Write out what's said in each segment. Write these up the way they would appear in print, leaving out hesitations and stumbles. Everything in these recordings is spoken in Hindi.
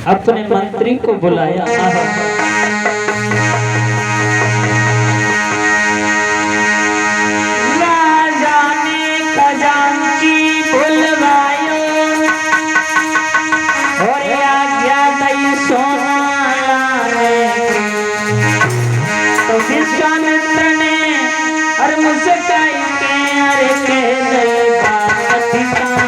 अपने मंत्री को बुलाया। राजा ने खजांची बुलवायो और आज्ञा दई सोना लाने। तो विश्वामित्र ने और मुस्काई के अरे कह दई बात ठिकाने।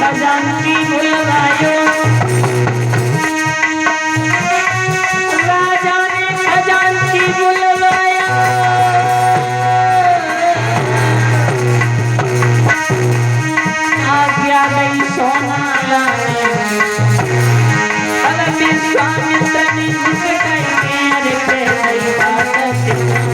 खजांची बुलवायो, राजा ने खजांची बुलवाया। आज्ञा दई सोना लाने। अब विश्वामित्र ने मुस्काई के अरे कह दई बात ठिकाने।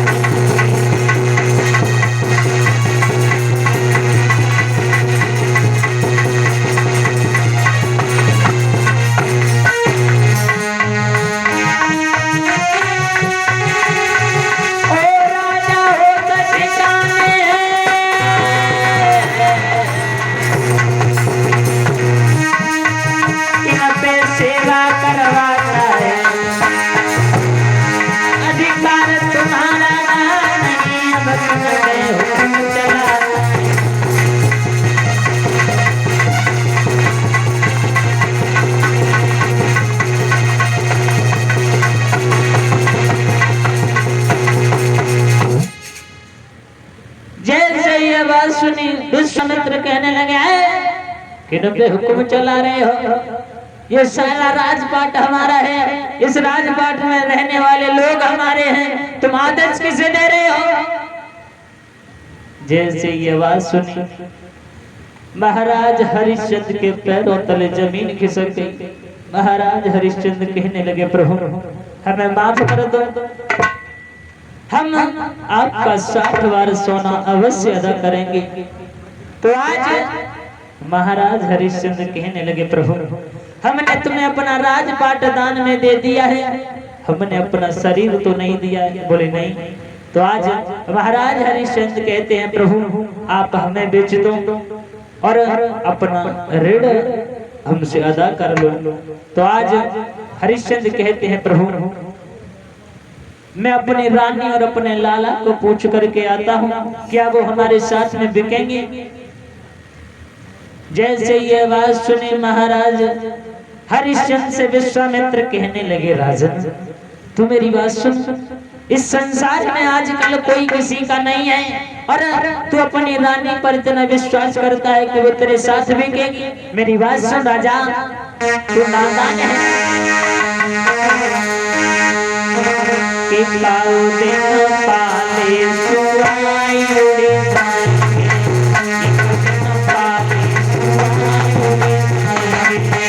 सेवा करवाता है, अधिकार तुम्हारा नहीं, अब तुम्हें हुक्म चलाता है। जैसे ये बात सुनी विश्वामित्र कहने लगे कि नब्बे हुक्म चला रहे हो, ये सारा राजपाट हमारा है, इस राजपाट में रहने वाले लोग हमारे हैं, तुम आदेश किसे दे रहे हो? जैसे ये बात सुनी महाराज हरिश्चंद्र के पैरों तले जमीन खिसक गई। महाराज हरिश्चंद्र कहने लगे प्रभु हमें माफ कर दो, हम आपका 60 बार सोना अवश्य अदा करेंगे। तो आज महाराज हरिश्चंद्र कहने लगे प्रभु हमने तुम्हें अपना राजपाट दान में दे दिया है, हमने अपना शरीर तो नहीं दिया है। बोले नहीं। तो आज महाराज हरिश्चंद्र कहते हैं प्रभु आप हमें बेच दो और अपना ऋण हमसे अदा कर लो। तो आज हरिश्चंद्र कहते हैं प्रभु मैं अपनी रानी और अपने लाला को पूछ करके आता हूँ, क्या वो हमारे साथ में बिकेंगे? जैसे ये बात सुनी महाराज हरिश्चंद्र से विश्वामित्र कहने लगे राजन तू मेरी बात सुन, इस संसार में आजकल कोई किसी का नहीं है और तू अपनी रानी पर इतना विश्वास करता है कि वो तेरे साथ बिकेगी। मेरी बात सुन राजा, तू नादान है कि पाले सुहाई उड़े जाएंगे, पाले सुहाई उड़े जाएंगे।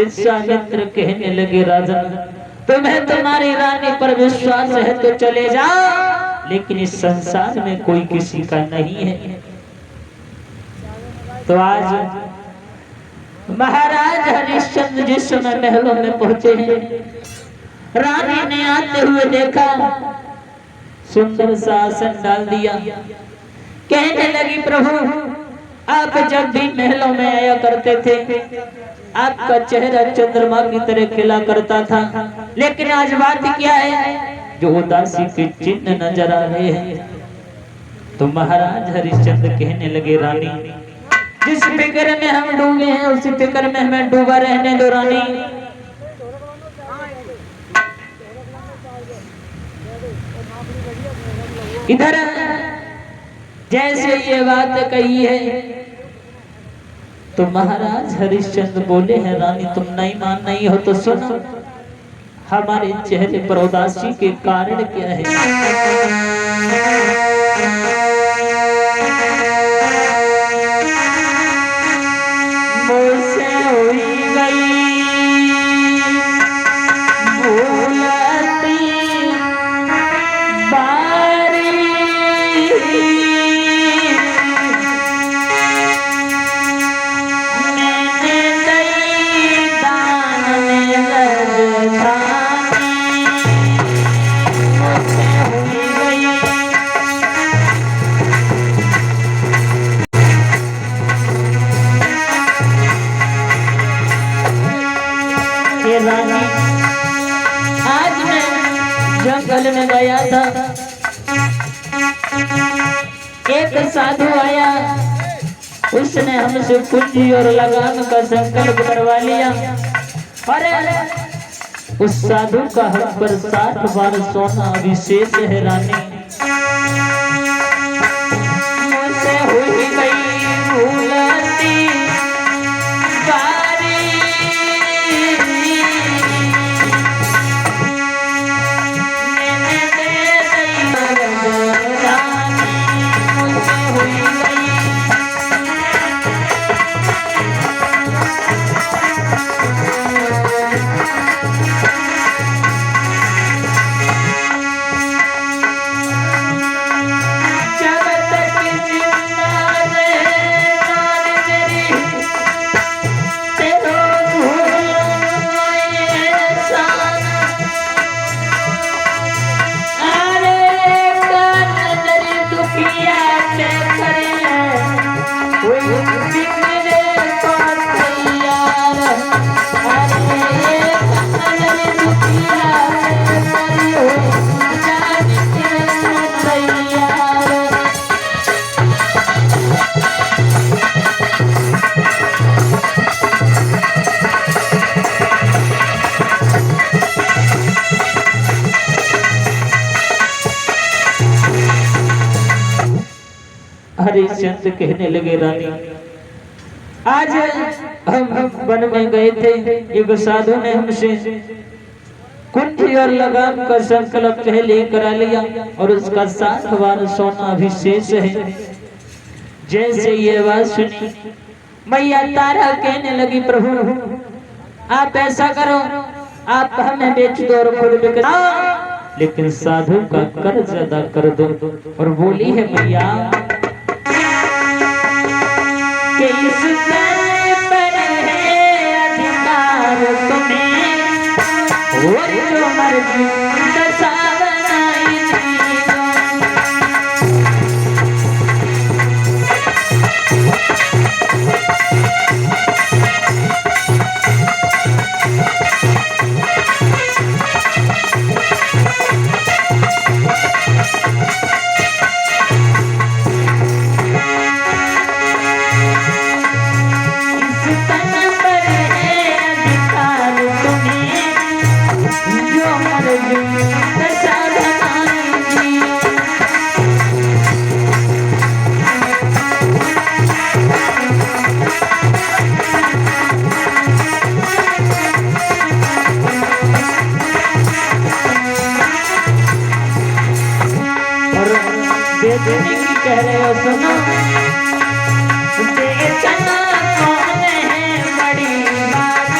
विश्वामित्र कहने लगे राजन, तुम्हें तुम्हारी रानी पर विश्वास है तो चले जाओ, लेकिन इस संसार में कोई किसी का नहीं है। तो आज महाराज हरिश्चंद्र जिस समय महलों में पहुंचे हैं, रानी ने आते हुए देखा, सुंदर सा आसन डाल दिया। कहने लगी, प्रभु आप जब भी महलों में आया करते थे, आपका चेहरा चंद्रमा की तरह खिला करता था, लेकिन आज बात क्या है, जो उदासी के चिन्ह नजर आ रहे हैं। तो महाराज हरिश्चंद्र कहने लगे, रानी जिस फिक्र में हम डूबे हैं उसी फिक्र में हमें डूबा रहने दो रानी। इधर जैसे ये बात कही है तो महाराज हरिश्चंद्र बोले हैं, रानी तुम नहीं मान नहीं हो तो सुनो, हमारे चेहरे पर उदासी के कारण क्या है। रानी आज मैं जंगल में गया था, एक साधु आया, उसने हमसे पूंजी और लगाम का संकल्प करवा लिया। और उस साधु का हम पर 60 बार सोना विशेष है रानी। मुझसे हुई गई भूलती हरिश्चंद्र कहने लगे, रानी आज हम वन में गए थे, एक साधु ने हमसे कुंठी और लगाम का संकल्प पहले करा लिया और उसका 60 बार सोना विशेष है। जैसे ये बात सुनी मैया तारा कहने लगी, प्रभु आप ऐसा करो, आप हमें बेच दो और खुद बिक जाओ, लेकिन साधु का कर्ज अदा कर दो। और बोली है मैया कि इस पर है अधिकार तुम्हें, और जो मर्जी दशा बनाई देने की कह रहे हो, सुनो बेचना कौन है बड़ी बात,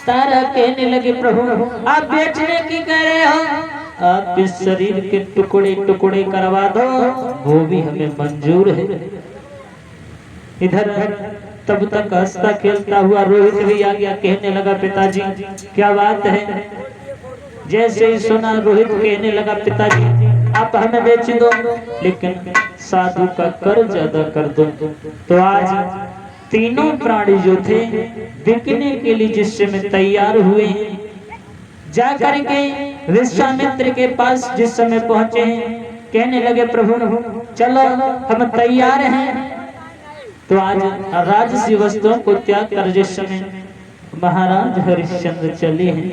तारा कहने लगे प्रभु आप बेचने की कह रहे हो, आप इस शरीर के टुकड़े टुकड़े करवा दो वो भी हमें मंजूर है। इधर तब तक हंसता खेलता हुआ रोहित भी आ गया, कहने लगा पिताजी क्या बात है। जैसे ही सुना रोहित कहने लगा पिताजी आप हमें बेच दो लेकिन साधु का कर ज्यादा कर दो। तो आज तीनों प्राणी जो थे बिकने के लिए जिस समय तैयार हुए हैं, जाकर के विश्वामित्र के पास जिस समय पहुंचे हैं, कहने लगे प्रभु चलो हम तैयार हैं। तो आज राजसी वस्तुओं को त्याग कर जिस समय महाराज हरिश्चंद्र चले हैं,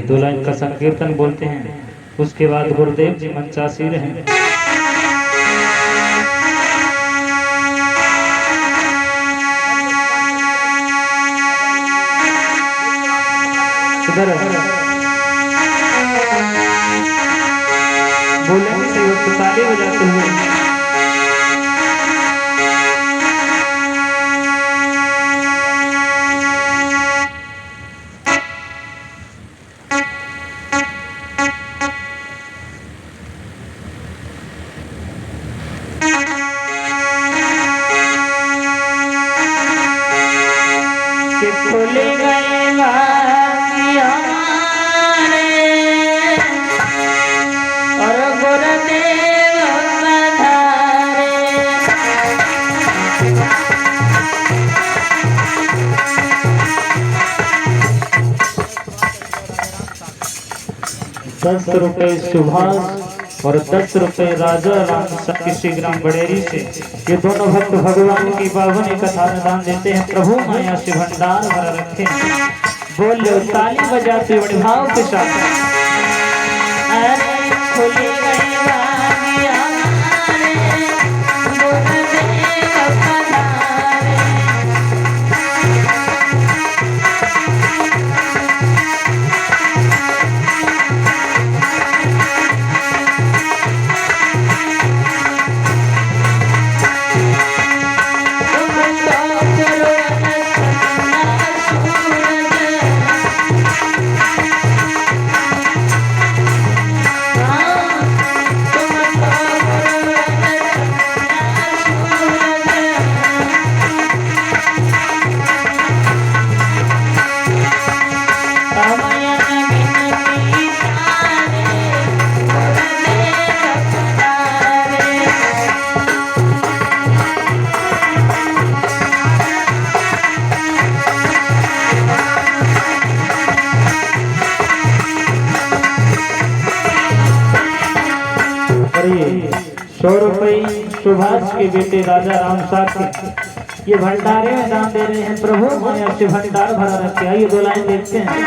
दो लाइन का संकीर्तन बोलते हैं, उसके बाद गुरुदेव जी मंचासीन हैं। बोलेंगे से वो ताली बजाते हुए ₹10 सुभाष और ₹10 राजा राम किसी ग्राम बड़ेरी से ये दोनों भक्त भगवान की पावनी कथा दान देते हैं। प्रभु माया से भंडार भर रखे। बोल लो ताली बजाते बड़े भाव के साथ। अरे खुली गई सुभाष के बेटे राजा राम साथ के ये भंडारे में दान दे रहे हैं। प्रभु माया से भंडार भरा रखे। आइए 2 लाइन देखते हैं।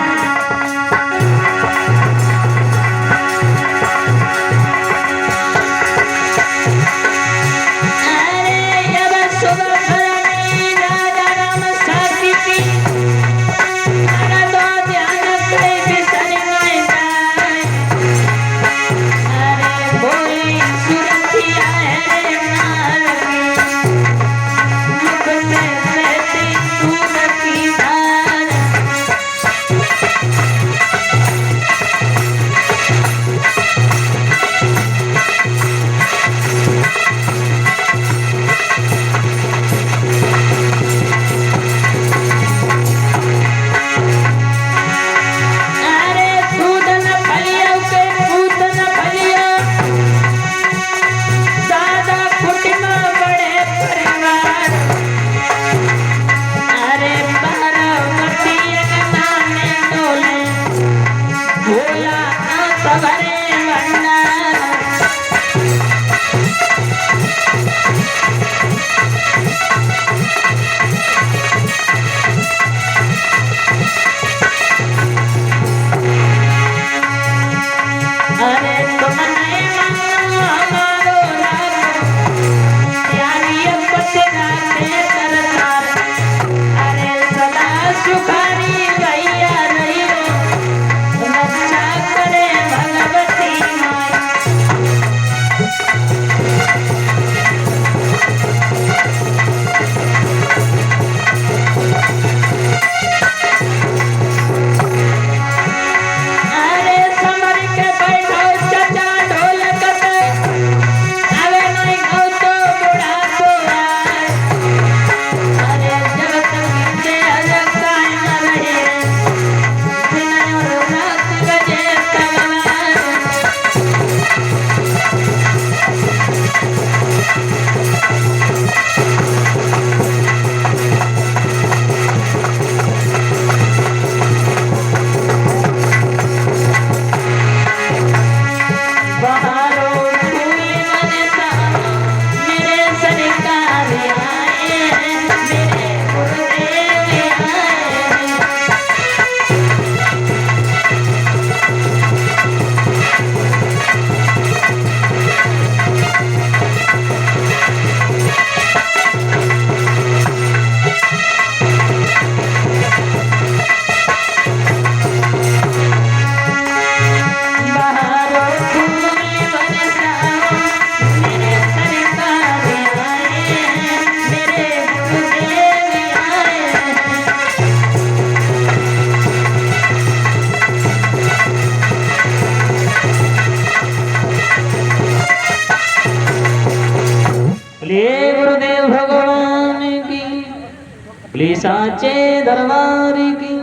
गुरुदेव भगवान की साचे दरबार की।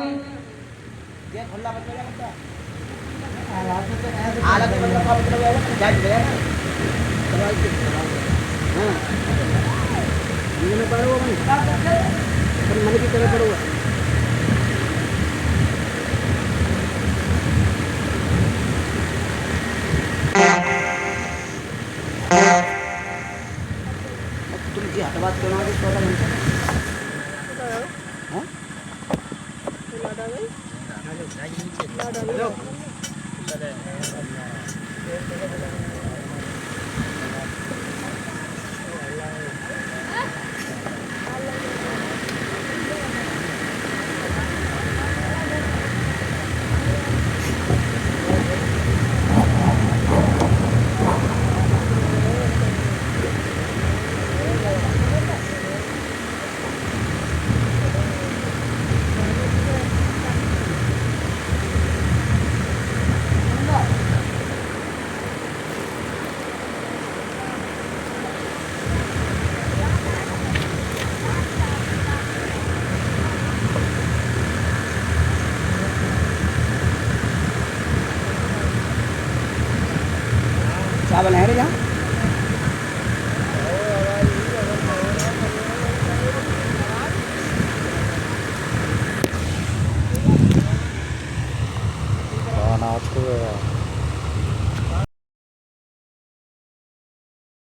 तुमची हातवात कोणाला स्वतः म्हणतो हां